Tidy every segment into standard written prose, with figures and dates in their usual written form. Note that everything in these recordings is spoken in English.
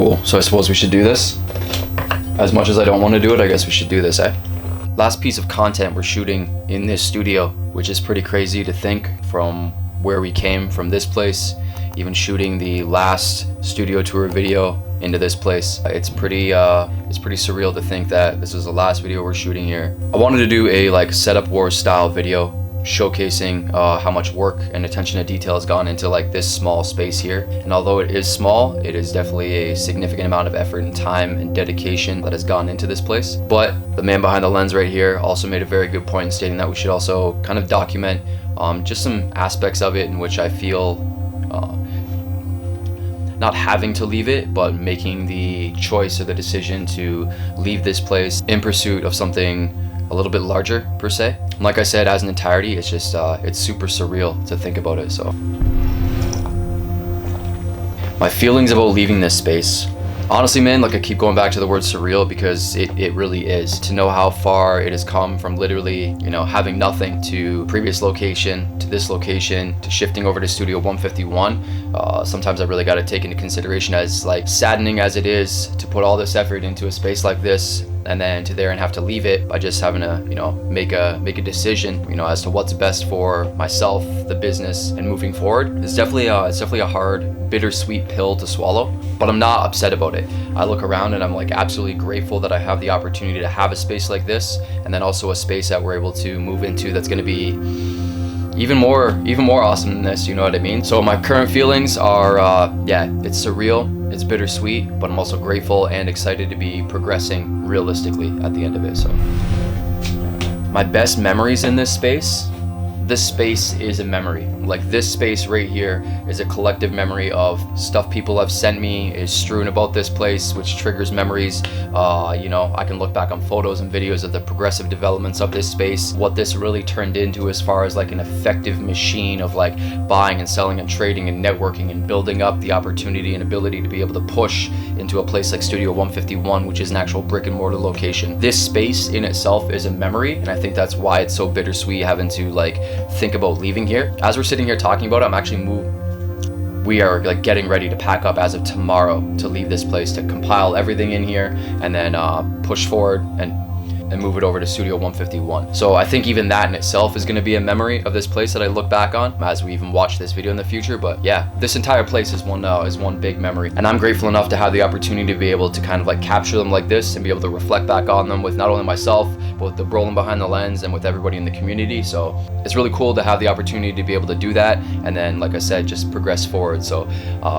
Cool. So I suppose we should do this. As much as I don't want to do it, I guess we should do this, eh? Last piece of content we're shooting in this studio, which is pretty crazy to think from where we came from this place, even shooting the last studio tour video into this place. It's pretty surreal to think that this is the last video we're shooting here. I wanted to do a like setup wars style video showcasing how much work and attention to detail has gone into like this small space here. And although it is small, it is definitely a significant amount of effort and time and dedication that has gone into this place. But the man behind the lens right here also made a very good point in stating that we should also kind of document just some aspects of it in which I feel not having to leave it, but making the choice or the decision to leave this place in pursuit of something a little bit larger per se. And like I said, as an entirety, it's just it's super surreal to think about it. So my feelings about leaving this space, honestly, man, like I keep going back to the word surreal because it really is. To know how far it has come from literally, you know, having nothing to previous location, to this location, to shifting over to Studio 151. Sometimes I really got to take into consideration, as like saddening as it is to put all this effort into a space like this, and then to there and have to leave it by just having to, you know, make a decision, you know, as to what's best for myself, the business, and moving forward. It's definitely a hard, bittersweet pill to swallow, but I'm not upset about it. I look around and I'm like absolutely grateful that I have the opportunity to have a space like this, and then also a space that we're able to move into that's going to be even more awesome than this, you know what I mean? So my current feelings are, yeah, it's surreal, it's bittersweet, but I'm also grateful and excited to be progressing realistically at the end of it. So my best memories in this space is a memory. Like this space right here is a collective memory of stuff people have sent me, is strewn about this place, which triggers memories. You know, I can look back on photos and videos of the progressive developments of this space, what this really turned into as far as like an effective machine of like buying and selling and trading and networking and building up the opportunity and ability to be able to push into a place like Studio 151, which is an actual brick and mortar location. This space in itself is a memory, and I think that's why it's so bittersweet having to like think about leaving here. As we're sitting here talking about it, we are like getting ready to pack up as of tomorrow to leave this place, to compile everything in here and then push forward and move it over to Studio 151. So I think even that in itself is going to be a memory of this place that I look back on as we even watch this video in the future. But yeah, this entire place is one big memory, and I'm grateful enough to have the opportunity to be able to kind of like capture them like this and be able to reflect back on them with not only myself, but with the Brolin behind the lens and with everybody in the community. So it's really cool to have the opportunity to be able to do that, and then like I said, just progress forward. So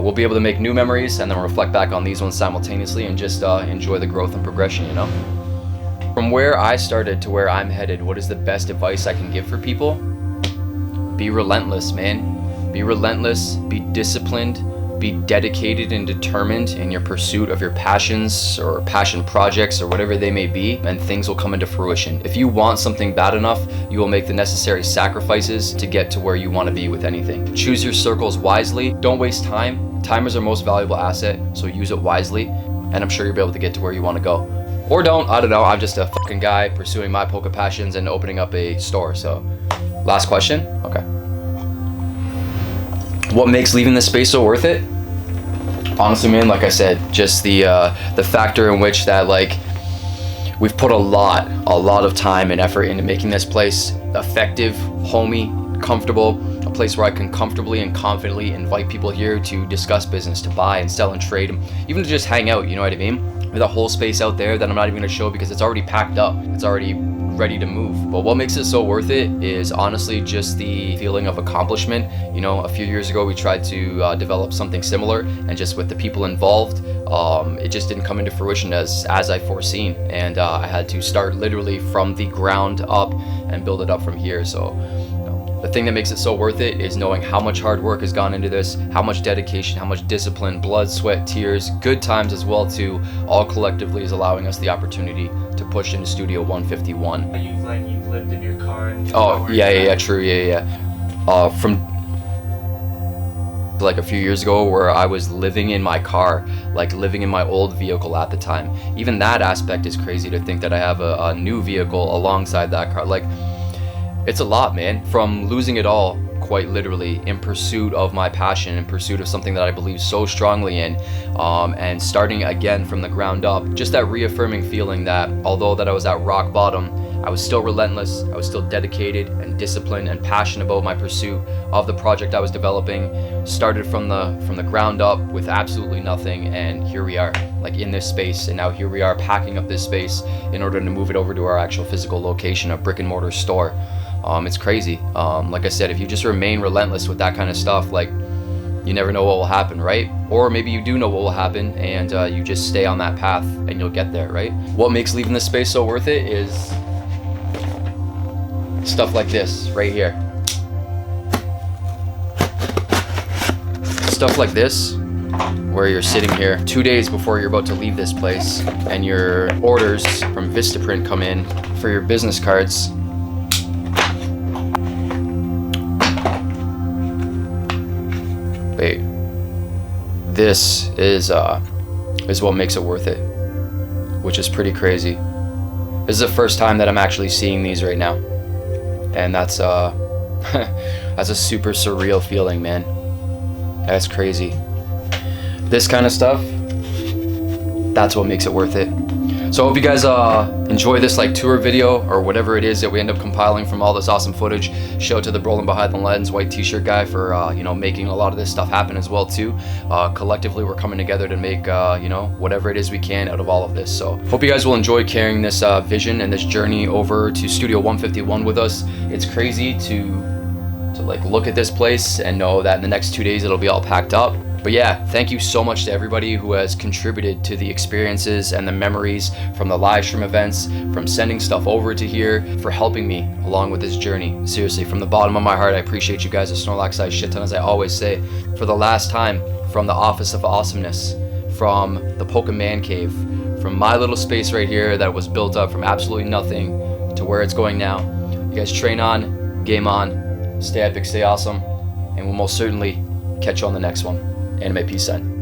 we'll be able to make new memories and then reflect back on these ones simultaneously and just enjoy the growth and progression, you know? From where I started to where I'm headed, what is the best advice I can give for people? Be relentless, man. Be relentless, be disciplined, be dedicated and determined in your pursuit of your passions or passion projects or whatever they may be, and things will come into fruition. If you want something bad enough, you will make the necessary sacrifices to get to where you want to be with anything. Choose your circles wisely. Don't waste time. Time is our most valuable asset, so use it wisely, and I'm sure you'll be able to get to where you want to go. Or don't, I don't know, I'm just a fucking guy pursuing my poker passions and opening up a store. So, last question? Okay. What makes leaving this space so worth it? Honestly, man, like I said, just the factor in which that like we've put a lot of time and effort into making this place effective, homey, comfortable, a place where I can comfortably and confidently invite people here to discuss business, to buy and sell and trade, even to just hang out, you know what I mean? With a whole space out there that I'm not even gonna show because it's already packed up. It's already ready to move. But what makes it so worth it is honestly just the feeling of accomplishment. You know, a few years ago we tried to develop something similar, and just with the people involved, it just didn't come into fruition as I foreseen. And I had to start literally from the ground up and build it up from here. So the thing that makes it so worth it is knowing how much hard work has gone into this, how much dedication, how much discipline, blood, sweat, tears, good times as well too, all collectively is allowing us the opportunity to push into Studio 151. You've lived in your car and true, from like a few years ago where I was living in my car, like living in my old vehicle at the time. Even that aspect is crazy to think that I have a new vehicle alongside that car. Like, it's a lot, man. From losing it all quite literally, in pursuit of my passion, in pursuit of something that I believe so strongly in, and starting again from the ground up. Just that reaffirming feeling that although that I was at rock bottom, I was still relentless, I was still dedicated and disciplined and passionate about my pursuit of the project I was developing. Started from the ground up with absolutely nothing, and here we are, like in this space, and now here we are packing up this space in order to move it over to our actual physical location, a brick and mortar store. It's crazy. Like I said, if you just remain relentless with that kind of stuff, like, you never know what will happen, right? Or maybe you do know what will happen, and you just stay on that path and you'll get there, right? What makes leaving this space so worth it is stuff like this right here. Stuff like this, where you're sitting here 2 days before you're about to leave this place, and your orders from Vistaprint come in for your business cards. Wait, this is what makes it worth it, which is pretty crazy. This is the first time that I'm actually seeing these right now, and that's that's a super surreal feeling, man. That's crazy. This kind of stuff, that's what makes it worth it. So I hope you guys enjoy this like tour video or whatever it is that we end up compiling from all this awesome footage. Shout out to the Brolin Behind the Lens white t-shirt guy for you know, making a lot of this stuff happen as well too. Collectively we're coming together to make you know, whatever it is we can out of all of this. So hope you guys will enjoy carrying this vision and this journey over to Studio 151 with us. It's crazy to like look at this place and know that in the next 2 days it'll be all packed up. But yeah, thank you so much to everybody who has contributed to the experiences and the memories from the live stream events, from sending stuff over to here, for helping me along with this journey. Seriously, from the bottom of my heart, I appreciate you guys a Snorlax-sized shit ton, as I always say. For the last time, from the Office of Awesomeness, from the Pokemon Cave, from my little space right here that was built up from absolutely nothing to where it's going now. You guys train on, game on, stay epic, stay awesome, and we'll most certainly catch you on the next one. Anime peace sign.